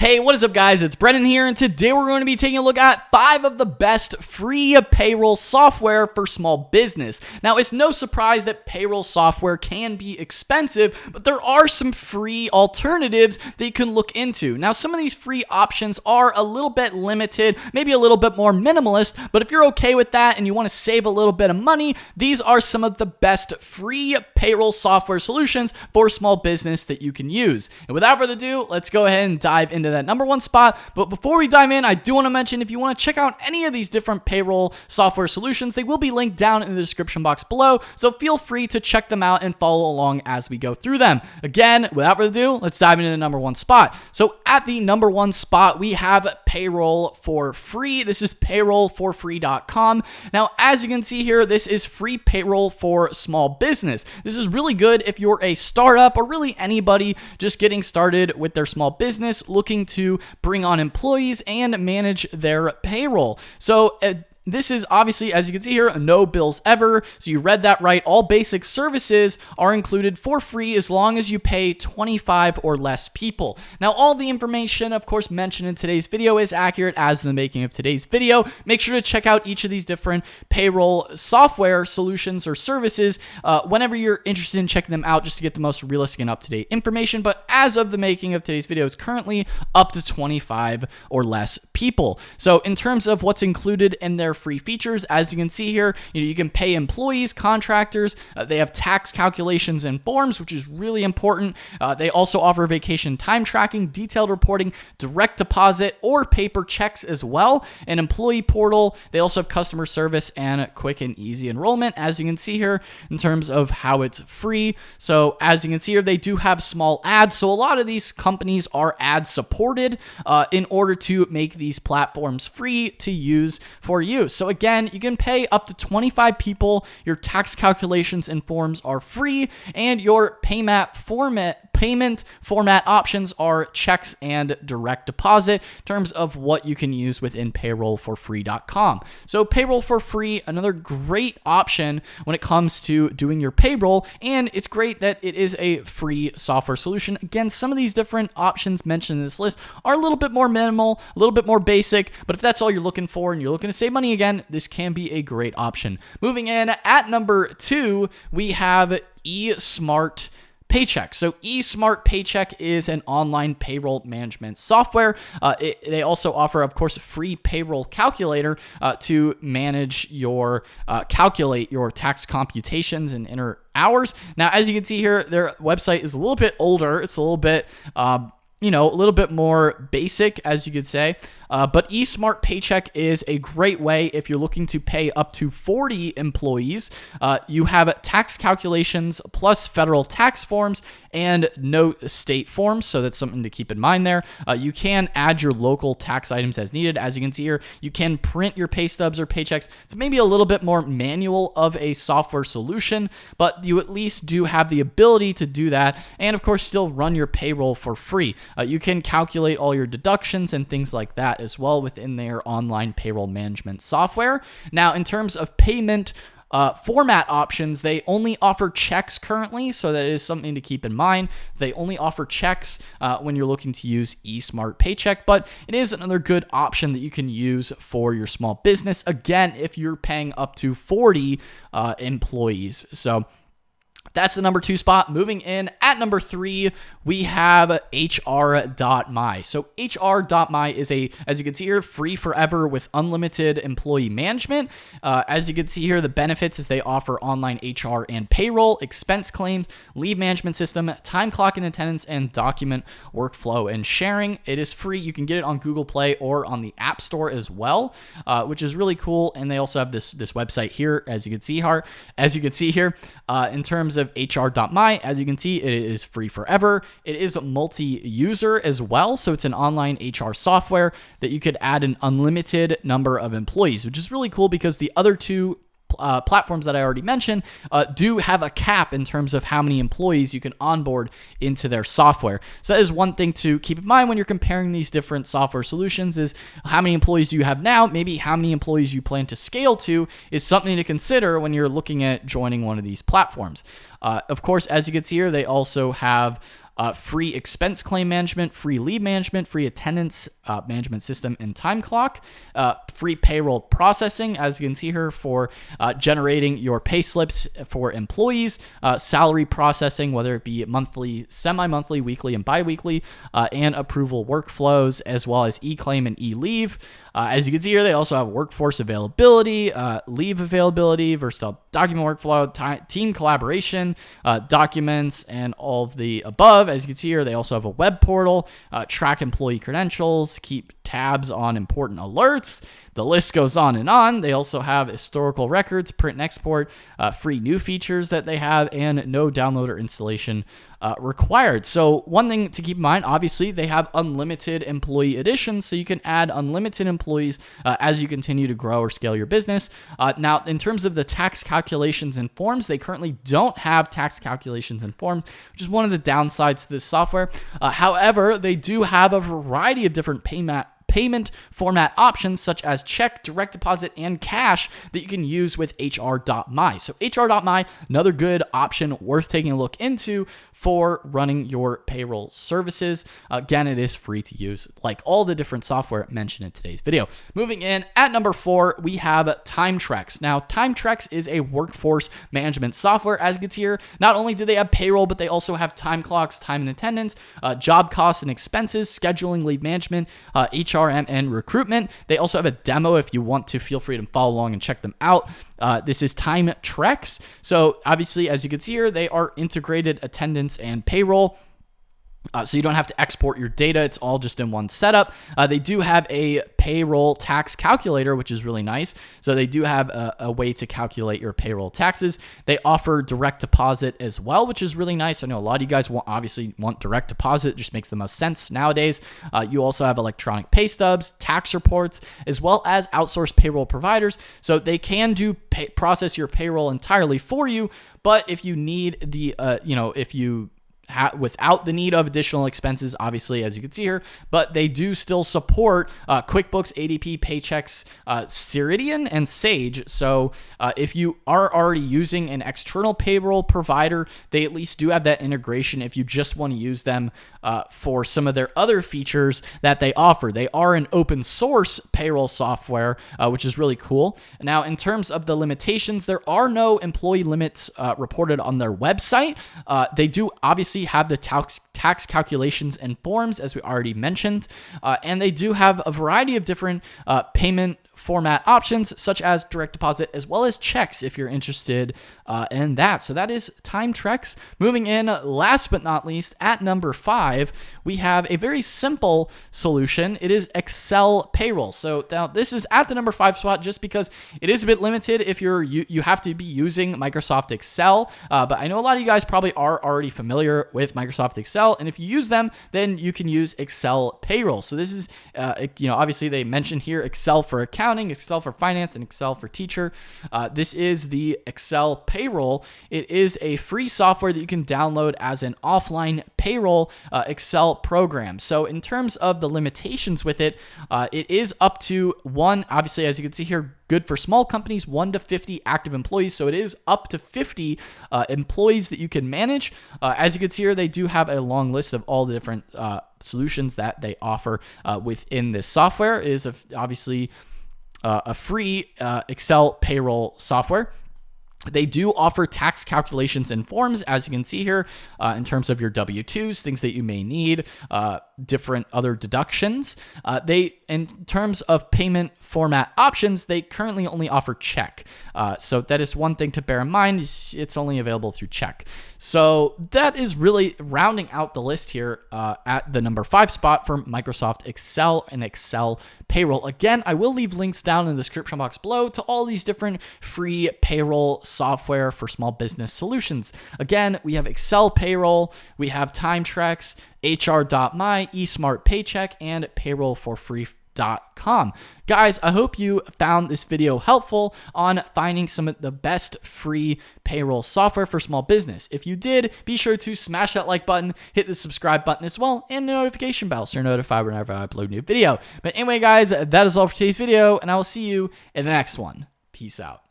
Hey, what is up, guys? It's Brennan here, and today we're going to be taking a look at 5 of the best free payroll software for small business. Now, it's no surprise that payroll software can be expensive, but there are some free alternatives that you can look into. Now, some of these free options are a little bit limited, maybe a little bit more minimalist, but if you're okay with that and you want to save a little bit of money, these are some of the best free payroll software solutions for small business that you can use. And without further ado, let's go ahead and dive into that number 1 spot. But before we dive in, I do want to mention if you want to check out any of these different payroll software solutions, they will be linked down in the description box below. So feel free to check them out and follow along as we go through them. Again, without further ado, let's dive into the number 1 spot. So at the number 1 spot, we have Payroll For Free. This is payrollforfree.com. Now, as you can see here, this is free payroll for small business. This is really good if you're a startup or really anybody just getting started with their small business, looking to bring on employees and manage their payroll. So this is obviously, as you can see here, no bills ever. So you read that right. All basic services are included for free as long as you pay 25 or less people. Now, all the information, of course, mentioned in today's video is accurate as the making of today's video. Make sure to check out each of these different payroll software solutions or services whenever you're interested in checking them out, just to get the most realistic and up-to-date information. But as of the making of today's video, it's currently up to 25 or less people. So in terms of what's included in their free features, as you can see here, you can pay employees, contractors. They have tax calculations and forms, which is really important. They also offer vacation time tracking, detailed reporting, direct deposit, or paper checks as well. An employee portal. They also have customer service and quick and easy enrollment, as you can see here, in terms of how it's free. So as you can see here, they do have small ads. So a lot of these companies are ad supported in order to make these platforms free to use for you. So again, you can pay up to 25 people. Your tax calculations and forms are free, and your payment format options are checks and direct deposit in terms of what you can use within payrollforfree.com. So Payroll for Free, another great option when it comes to doing your payroll, and it's great that it is a free software solution. Again, some of these different options mentioned in this list are a little bit more minimal, a little bit more basic, but if that's all you're looking for and you're looking to save money, again, this can be a great option. Moving in at number 2, we have eSmart Paycheck. So eSmart Paycheck is an online payroll management software. They also offer, of course, a free payroll calculator to manage your, calculate your tax computations and enter hours. Now, as you can see here, their website is a little bit older. It's a little bit, a little bit more basic, as you could say. But eSmart Paycheck is a great way if you're looking to pay up to 40 employees. You have tax calculations plus federal tax forms and no state forms, so that's something to keep in mind there. You can add your local tax items as needed. As you can see here, you can print your pay stubs or paychecks. It's maybe a little bit more manual of a software solution, but you at least do have the ability to do that, and of course still run your payroll for free. You can calculate all your deductions and things like that as well within their online payroll management software. Now, in terms of payment format options, they only offer checks currently, so that is something to keep in mind. They only offer checks when you're looking to use eSmart Paycheck, but it is another good option that you can use for your small business, again, if you're paying up to 40 employees. So that's the number 2 spot. Moving in at number 3, we have HRMy. So HRMy is as you can see here, free forever with unlimited employee management. As you can see here, the benefits is they offer online HR and payroll, expense claims, leave management system, time clock and attendance, and document workflow and sharing. It is free. You can get it on Google Play or on the App Store as well, which is really cool. And they also have this website here, as you can see here, in terms of HR.my, as you can see, it is free forever. It is multi-user as well, so it's an online HR software that you could add an unlimited number of employees, which is really cool because the other 2 platforms that I already mentioned do have a cap in terms of how many employees you can onboard into their software. So that is one thing to keep in mind when you're comparing these different software solutions, is how many employees do you have now, maybe how many employees you plan to scale to is something to consider when you're looking at joining one of these platforms. Of course, as you can see here, they also have free expense claim management, free leave management, free attendance management system and time clock, free payroll processing, as you can see here, for generating your pay slips for employees, salary processing, whether it be monthly, semi-monthly, weekly, and bi-weekly, and approval workflows, as well as e-claim and e-leave. As you can see here, they also have workforce availability, leave availability, versatile document workflow, team collaboration, documents, and all of the above. As you can see here, they also have a web portal, track employee credentials, keep tabs on important alerts. The list goes on and on. They also have historical records, print and export, free new features that they have, and no download or installation required. So one thing to keep in mind, obviously, they have unlimited employee additions, so you can add unlimited employees as you continue to grow or scale your business. Now, in terms of the tax calculations and forms, they currently don't have tax calculations and forms, which is one of the downsides to this software. However, they do have a variety of different payment format options such as check, direct deposit, and cash that you can use with HRMy. So HRMy, another good option worth taking a look into for running your payroll services. Again, it is free to use, like all the different software mentioned in today's video. Moving in at number 4, we have Timetracks. Now, Timetracks is a workforce management software. As you can see here, not only do they have payroll, but they also have time clocks, time and attendance, job costs and expenses, scheduling, leave management, HRM, and recruitment. They also have a demo if you want to. Feel free to follow along and check them out. This is Timetracks. So obviously, as you can see here, they are integrated attendance and payroll. So you don't have to export your data. It's all just in one setup. They do have a payroll tax calculator, which is really nice. So they do have a way to calculate your payroll taxes. They offer direct deposit as well, which is really nice. I know a lot of you guys obviously want direct deposit. It just makes the most sense nowadays. You also have electronic pay stubs, tax reports, as well as outsourced payroll providers. So they can process your payroll entirely for you. But if you need the, without the need of additional expenses, obviously, as you can see here, but they do still support QuickBooks, ADP, Paychecks, Ceridian, and Sage. So if you are already using an external payroll provider, they at least do have that integration if you just want to use them for some of their other features that they offer. They are an open source payroll software, which is really cool. Now, in terms of the limitations, there are no employee limits reported on their website. They do obviously have the tax calculations and forms, as we already mentioned, and they do have a variety of different payment format options, such as direct deposit, as well as checks if you're interested in that. So that is Timetracks. Moving in, last but not least, at number 5, we have a very simple solution. It is Excel Payroll. So now this is at the number 5 spot just because it is a bit limited if you have to be using Microsoft Excel, but I know a lot of you guys probably are already familiar with Microsoft Excel, and if you use them, then you can use Excel Payroll. So this is, obviously they mentioned here Excel for accounting, Excel for finance, and Excel for teacher. This is the Excel Payroll. It is a free software that you can download as an offline payroll Excel program. So in terms of the limitations with it, it is up to one, obviously, as you can see here, good for small companies, 1 to 50 active employees. So it is up to 50 employees that you can manage. As you can see here, they do have a long list of all the different solutions that they offer within this software. It is obviously a free Excel payroll software. They do offer tax calculations and forms, as you can see here, in terms of your W-2s, things that you may need, different other deductions. In terms of payment format options, they currently only offer check. So that is one thing to bear in mind. It's only available through check. So that is really rounding out the list here at the number 5 spot for Microsoft Excel and Excel Payroll. Again, I will leave links down in the description box below to all these different free payroll software for small business solutions. Again, we have Excel Payroll, we have Timetracks, HRMy, eSmart Paycheck, and Payroll For Free.com. Guys, I hope you found this video helpful on finding some of the best free payroll software for small business. If you did, be sure to smash that like button, hit the subscribe button as well, and the notification bell so you're notified whenever I upload a new video. But anyway, guys, that is all for today's video, and I will see you in the next one. Peace out.